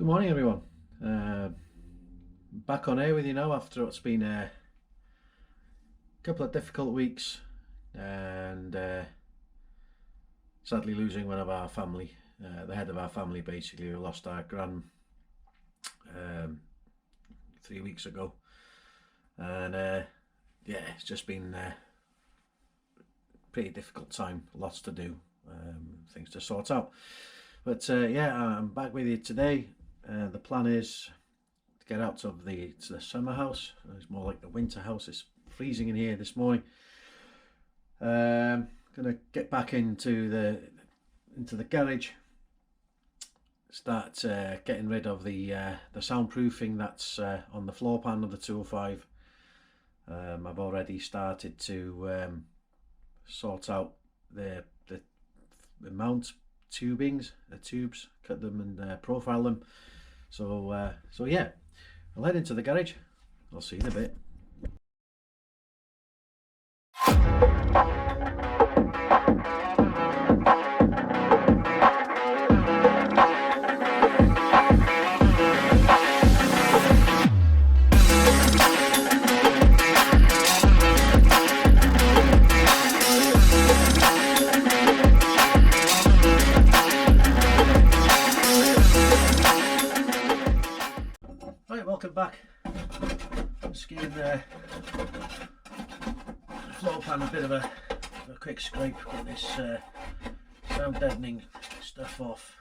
Good morning, everyone. Back on air with you now after what's been a couple of difficult weeks and sadly losing one of our family, the head of our family basically. We lost our gran 3 weeks ago, and yeah, it's just been a pretty difficult time, lots to do, things to sort out. But yeah, I'm back with you today. The plan is to get out of the summer house. It's more like the winter house. It's freezing in here this morning. Gonna get back into the garage. Start getting rid of the soundproofing that's on the floor pan of the 205. I've already started to sort out the mount tubings, the tubes, cut them and profile them. So yeah, I'll head into the garage. I'll see you in a bit. Welcome back. Just giving the floor pan a bit of a quick scrape, get this sound deadening stuff off.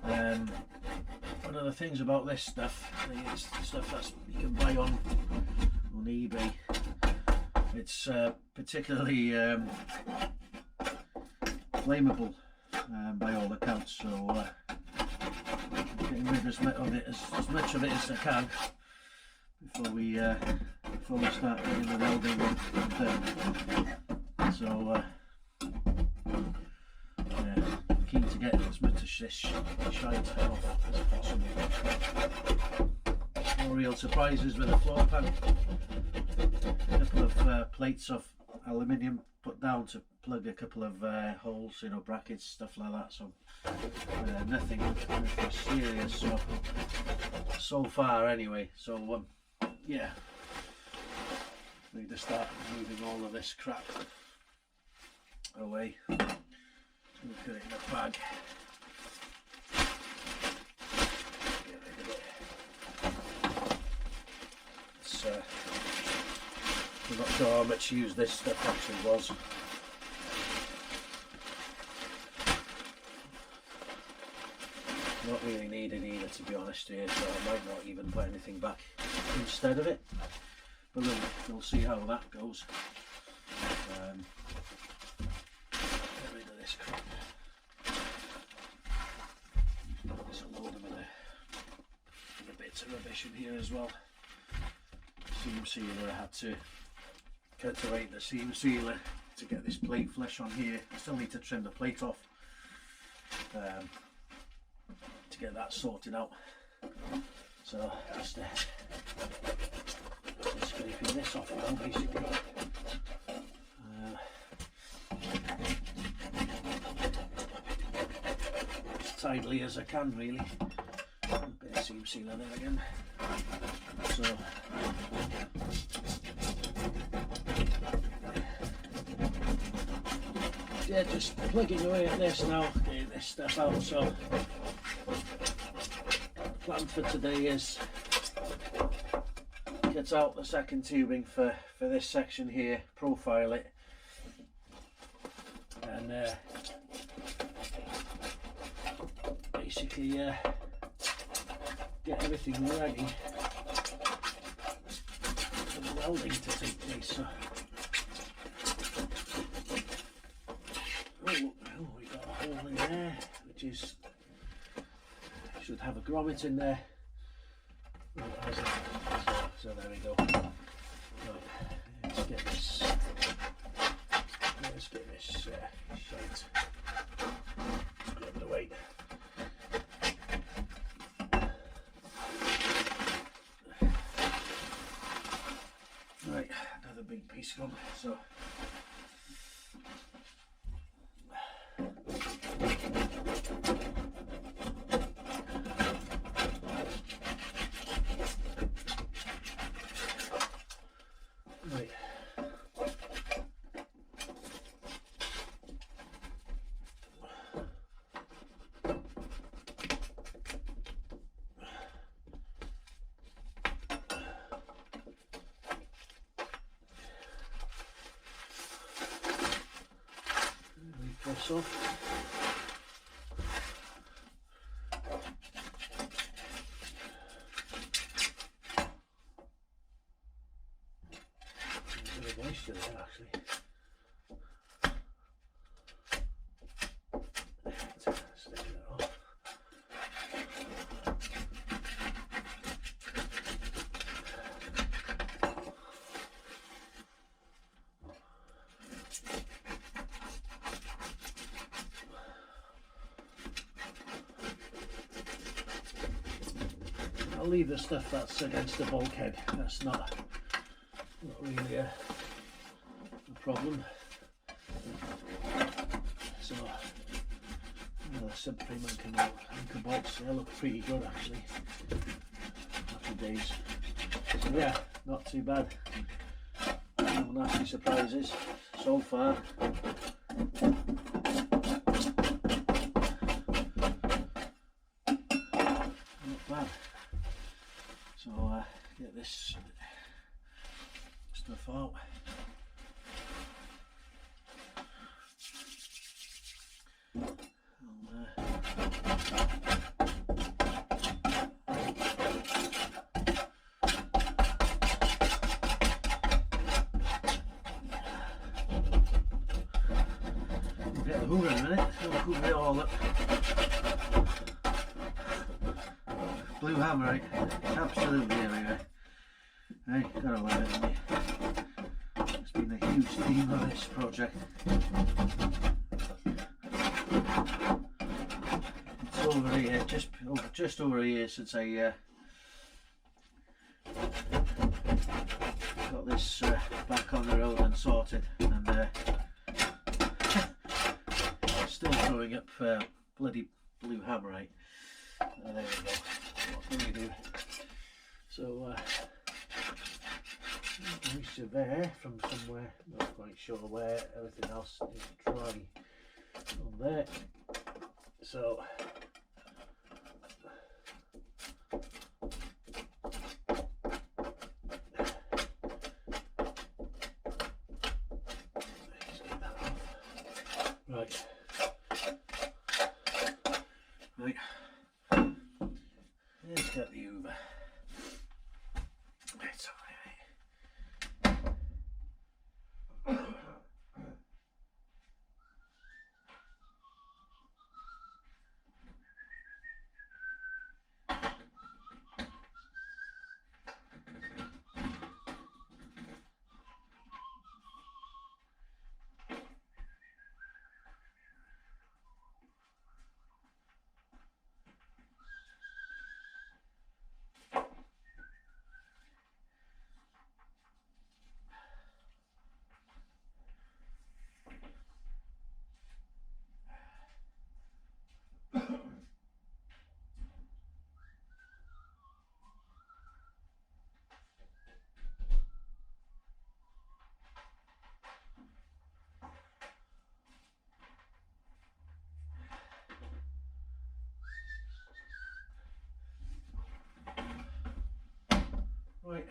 One of the things about this stuff is stuff that you can buy on eBay. It's particularly flammable by all accounts, so getting rid as much of it as I can before we start doing the welding done. So yeah, keen to get as much of this shite off as possible. No real surprises with the floor pan. A couple of plates of aluminium put down to plug a couple of holes, brackets, stuff like that. So nothing serious so far anyway. So yeah, need to start moving all of this crap away. Put it in a bag. Get rid of it. I'm not sure how much use this stuff actually was. Not really needed either, to be honest here, so I might not even put anything back instead of it, but we'll see how that goes. Get rid of this crap. There's a load of other bits of rubbish in here as well. Seam sealer, I had to cut away the seam sealer to get this plate flush on here. I still need to trim the plate off to get that sorted out. So just scraping this off now, basically. As tidily as I can, really. A bit of seam sealer there again. So yeah, just plugging away at this now, getting this stuff out. So plan for today is get out the second tubing for this section here, profile it, and basically get everything ready for the welding to take place. So oh, we got a hole in there, which is, should have a grommet in there. Oh, it hasn't. So there we go. Right, let's get this shite scrubbed away. Right, another big piece gone. So this off. A bit of moisture there actually. Stick that off. I'll leave the stuff that's against the bulkhead. That's not really a problem. So the subframe anchor bolts, they look pretty good actually. Happy days. So yeah, not too bad. No nasty surprises so far. Not bad. So get this stuff out. Get the hoover in a minute, we'll hoover it all up. Blue hammerite, absolutely everywhere. Hey, gotta love it, haven't you? It's been a huge theme of this project. It's over a year, just over a year since I got this back on the road and sorted, and still throwing up bloody blue hammerite. There we go. What can we do? So moisture there from somewhere, not quite sure where. Everything else is dry on there. So let's get that off. Right. Let's get the hoover. It's alright. Right.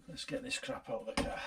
Let's get this crap out of the car.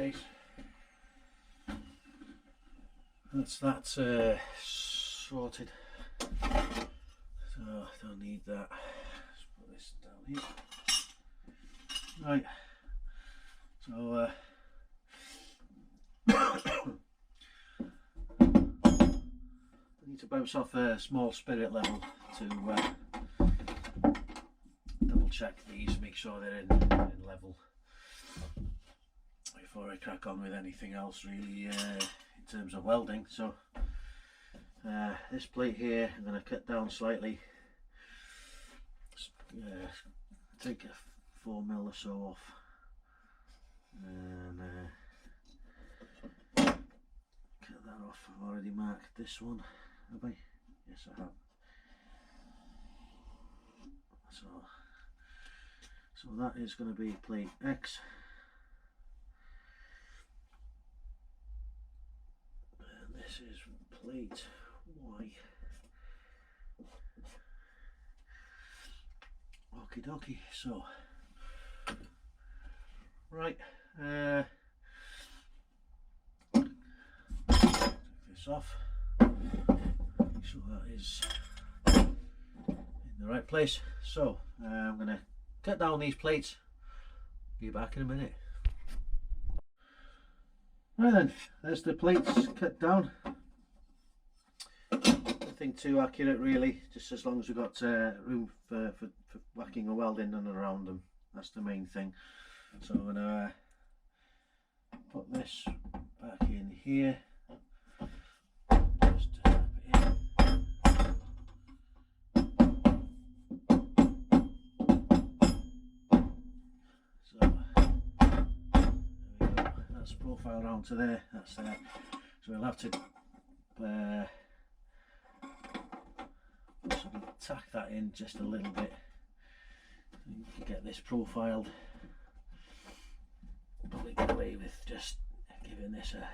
case, that's that sorted. So I don't need that. Let's put this down here. Right. So I need to bounce off a small spirit level to double check these, make sure they're in level before I crack on with anything else really in terms of welding. So this plate here I'm going to cut down slightly, take a 4mm or so off, and cut that off. I've already marked this one, have I? Yes, I have. So that is going to be plate X, and this is plate Y. Okie dokie. So right, take this off, make sure that is in the right place. So I'm going to cut down these plates, be back in a minute. Right then, there's the plates cut down. Nothing too accurate really, just as long as we've got room for whacking or welding in and around them. That's the main thing. So I'm going to put this back in here. Just tap it in. So there we go. That's profile round to there. That's there. So we'll have to tack that in just a little bit. You can get this profiled. Probably get away with just giving this a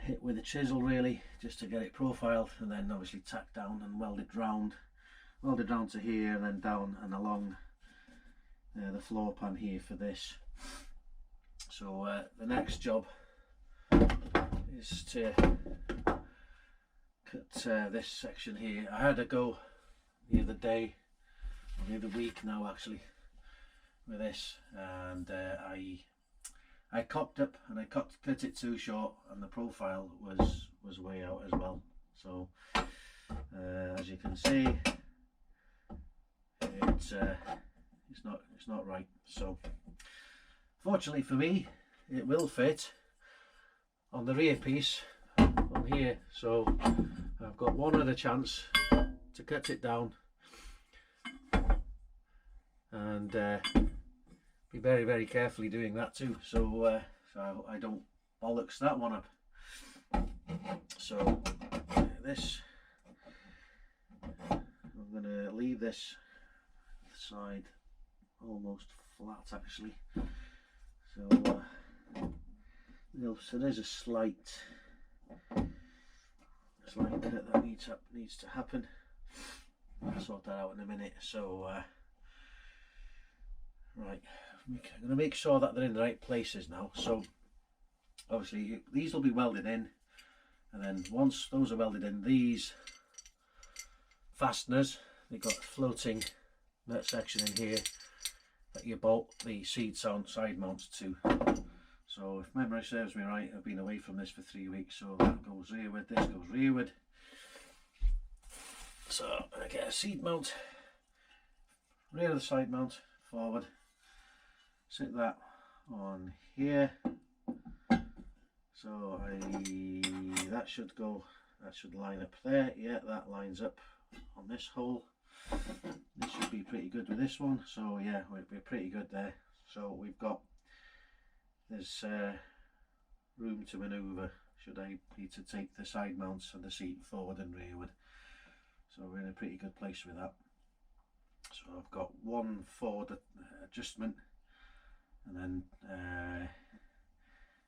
hit with a chisel really, just to get it profiled, and then obviously tack down and welded round to here, and then down and along the floor pan here for this. So the next job is to cut this section here. I had a go the other day, or the other week now actually, with this, and I cocked up and I cut it too short, and the profile was way out as well. So as you can see, it's not right. So fortunately for me, it will fit on the rear piece on here. So I've got one other chance to cut it down and be very, very carefully doing that too, so I don't bollocks that one up. So this, I'm going to leave this side almost flat actually. So so there's a slight bit that needs to happen. I'll sort that out in a minute. So right, I'm going to make sure that they're in the right places now. So obviously these will be welded in, and then once those are welded in, these fasteners, they've got a floating nut section in here that you bolt the side mounts to. So if memory serves me right, I've been away from this for 3 weeks, so that goes rearward, this goes rearward. So I get a seat mount, rear of the side mount, forward, sit that on here. So that should line up there. Yeah, that lines up on this hole. This should be pretty good with this one. So yeah, we'll be pretty good there. So there's room to manoeuvre should I need to take the side mounts and the seat forward and rearward. So we're in a pretty good place with that. So I've got one forward adjustment, and then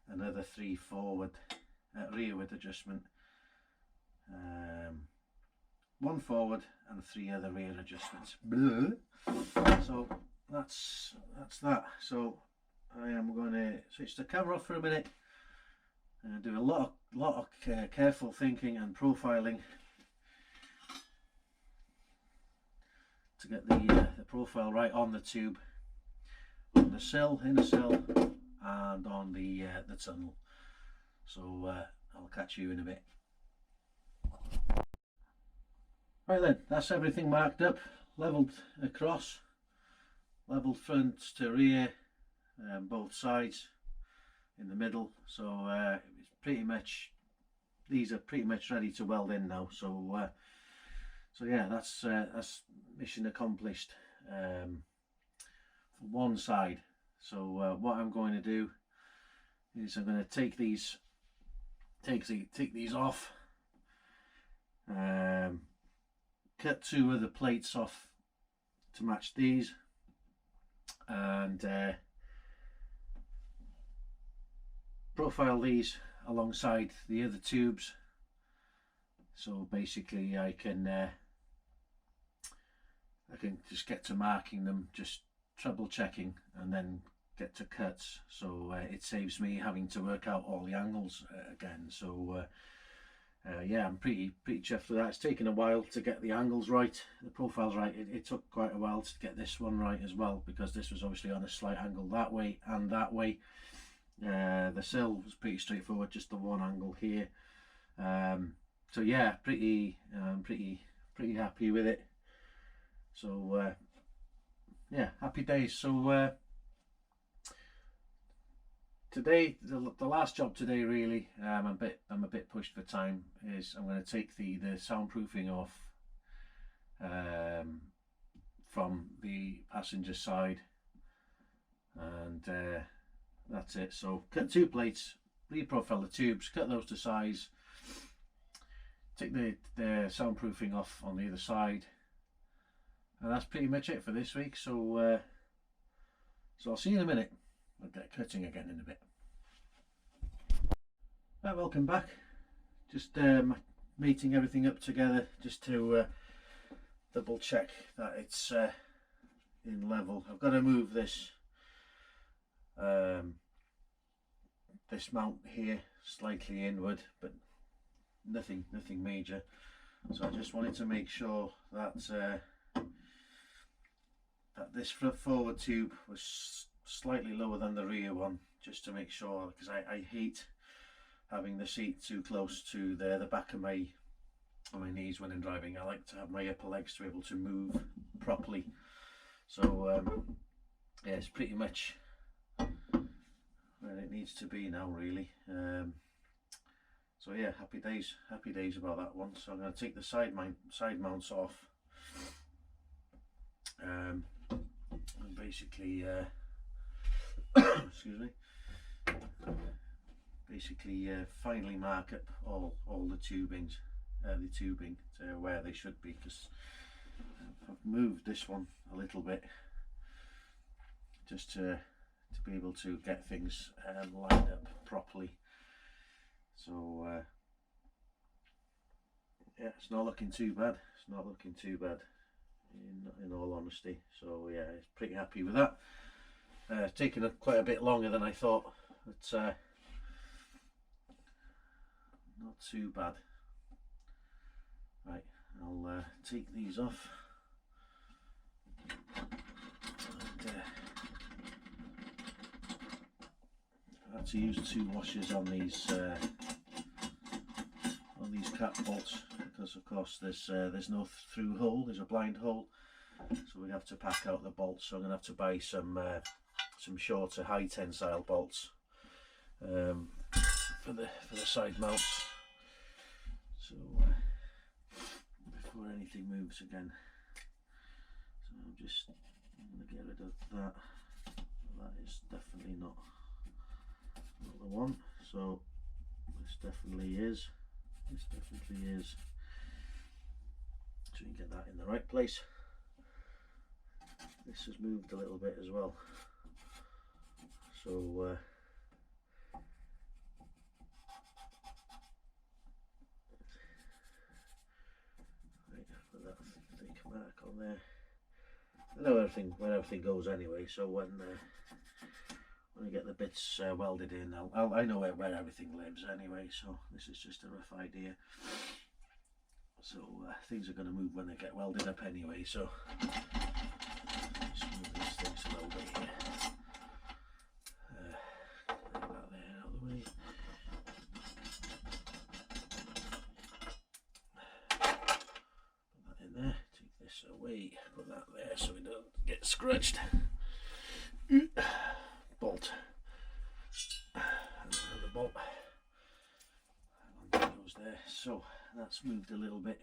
another 3 rearward adjustment, 1 forward and 3 other rear adjustments. So that's that. So I am going to switch the camera off for a minute and do a lot of careful thinking and profiling to get the profile right on the tube, on the sill, inner sill, and on the tunnel. So I'll catch you in a bit. Right then, that's everything marked up, levelled across, levelled front to rear, both sides, in the middle. So it's pretty much, these are pretty much ready to weld in now. So so yeah, that's mission accomplished for one side. So what I'm going to do is I'm going to take these off, cut 2 of the plates off to match these, and profile these alongside the other tubes. So basically I can just get to marking them, just treble checking, and then get to cuts. So it saves me having to work out all the angles again. So yeah, I'm pretty chuffed with that. It's taken a while to get the angles right, the profiles right. It took quite a while to get this one right as well, because this was obviously on a slight angle that way and that way. The sill was pretty straightforward, just the one angle here. So yeah, pretty happy with it. So yeah, happy days. So today, the last job today, really, I'm a bit pushed for time, is I'm going to take the soundproofing off from the passenger side, and that's it. So cut 2 plates, reprofile the tubes, cut those to size, take the soundproofing off on the other side, and that's pretty much it for this week. So so I'll see you in a minute. I'll get cutting again in a bit. Right, welcome back. Just meeting everything up together, just to double check that it's in level. I've got to move this this mount here slightly inward, but nothing major. So I just wanted to make sure that that this forward tube was slightly lower than the rear one, just to make sure, because I hate having the seat too close to the back of my knees when I'm driving. I like to have my upper legs to be able to move properly. So yeah, it's pretty much where it needs to be now, really. So yeah, happy days about that one. So I'm going to take the side mounts off, and basically excuse me, basically finally mark up all the tubing to where they should be, because I've moved this one a little bit just to be able to get things lined up properly. So yeah, it's not looking too bad. It's not looking too bad, in all honesty. So yeah, it's pretty happy with that. It's taken quite a bit longer than I thought, but not too bad. Right, I'll take these off. And, I had to use 2 washers on these cap bolts, because of course there's no through hole, there's a blind hole, so we have to pack out the bolts. So I'm gonna have to buy some shorter high tensile bolts for the side mounts. So before anything moves again, so I'm gonna get rid of that. That is definitely not the one. So this definitely is. This definitely is. So you can get that in the right place. This has moved a little bit as well. So right, put that thick mark on there. I know where everything goes anyway, so when when I get the bits welded in, I know where everything lives anyway, so this is just a rough idea. So things are going to move when they get welded up anyway, so just move these things a little bit here. Get that there out of the way. Put that in there, take this away, put that there so we don't get scratched. Bolt. Another bolt. That one goes there. So that's moved a little bit.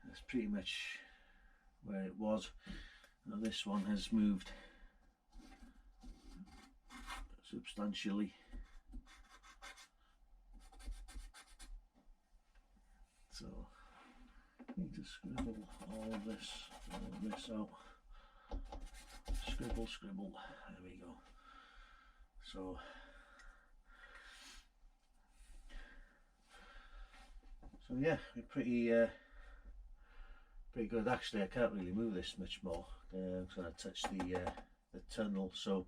That's pretty much where it was. Now this one has moved substantially. So I need to scribble all this out. Scribble, scribble. There we go. So yeah, we're pretty good. Actually, I can't really move this much more because I touched the tunnel. So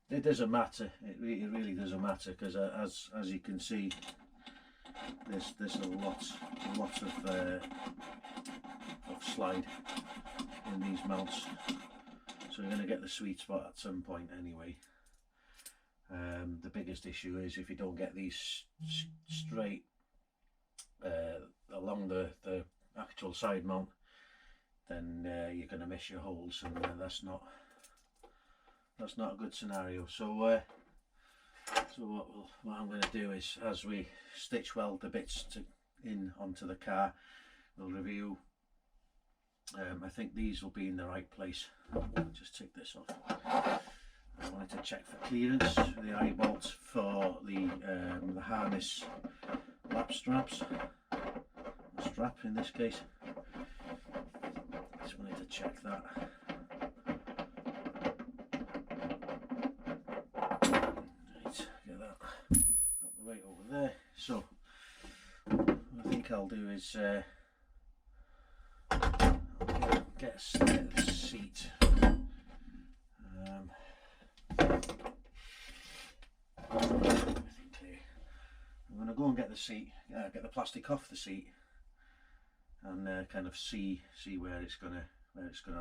it doesn't matter. It really doesn't matter because as you can see, there's a lot of slide in these mounts. So you're going to get the sweet spot at some point anyway. The biggest issue is if you don't get these straight along the actual side mount, then you're going to miss your holes, and that's not a good scenario. So what I'm going to do is, as we stitch weld the bits in onto the car, we'll review. I think these will be in the right place. I'll just take this off. I wanted to check for clearance, the eye bolts for the harness lap straps, strap in this case. Just wanted to check that. Right, get that out the way over there. So what I think I'll do is get a seat. I'm going to go and get the seat, get the plastic off the seat, and kind of see where it's gonna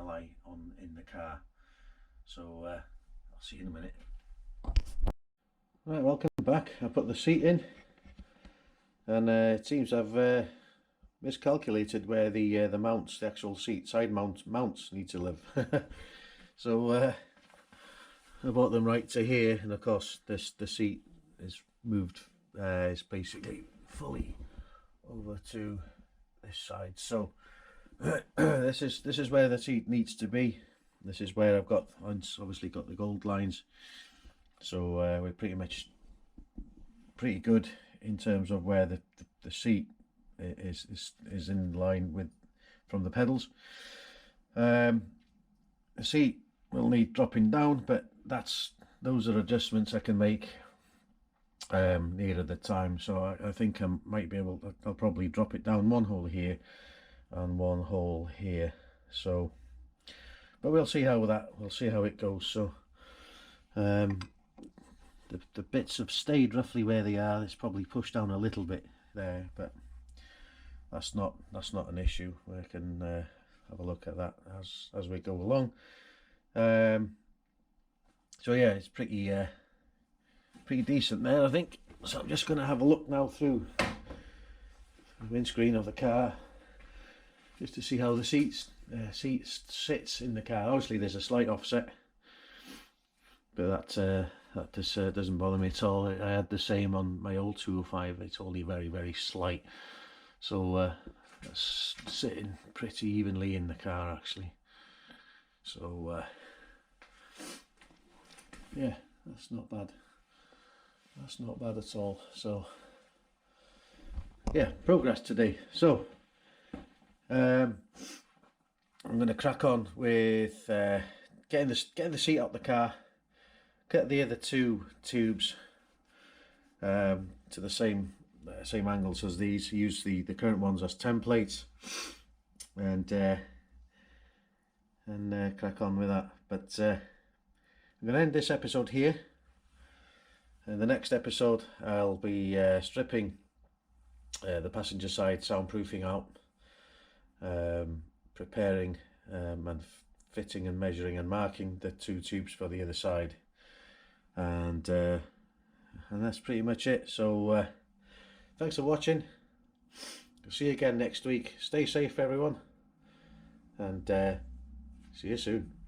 lie in the car. So I'll see you in a minute. Right, welcome back. I put the seat in, and it seems I've miscalculated where the mounts, the actual seat side mounts need to live. So I brought them right to here, and of course the seat is moved. Is basically fully over to this side. So this is where the seat needs to be. This is where I've obviously got the gold lines. So we're pretty good in terms of where the seat is in line with from the pedals. The seat will need dropping down, but those are adjustments I can make nearer the time. So I think I might be able to, I'll probably drop it down one hole here and one hole here. So but we'll see how it goes. So the bits have stayed roughly where they are. It's probably pushed down a little bit there, but that's not an issue. We can have a look at that as we go along. So yeah, it's pretty decent there, I think. So I'm just going to have a look now through the windscreen of the car just to see how the seat sits in the car. Obviously there's a slight offset, but that just doesn't bother me at all. I had the same on my old 205. It's only very slight. So that's sitting pretty evenly in the car actually. So yeah, that's not bad. That's not bad at all. So yeah, progress today. So I'm going to crack on with getting the seat out the car, get the other two tubes to the same angles as these. Use the current ones as templates, and crack on with that. But I'm going to end this episode here. In the next episode I'll be stripping the passenger side soundproofing out, preparing and fitting and measuring and marking the 2 tubes for the other side, and that's pretty much it. So thanks for watching. I'll see you again next week. Stay safe everyone, and see you soon.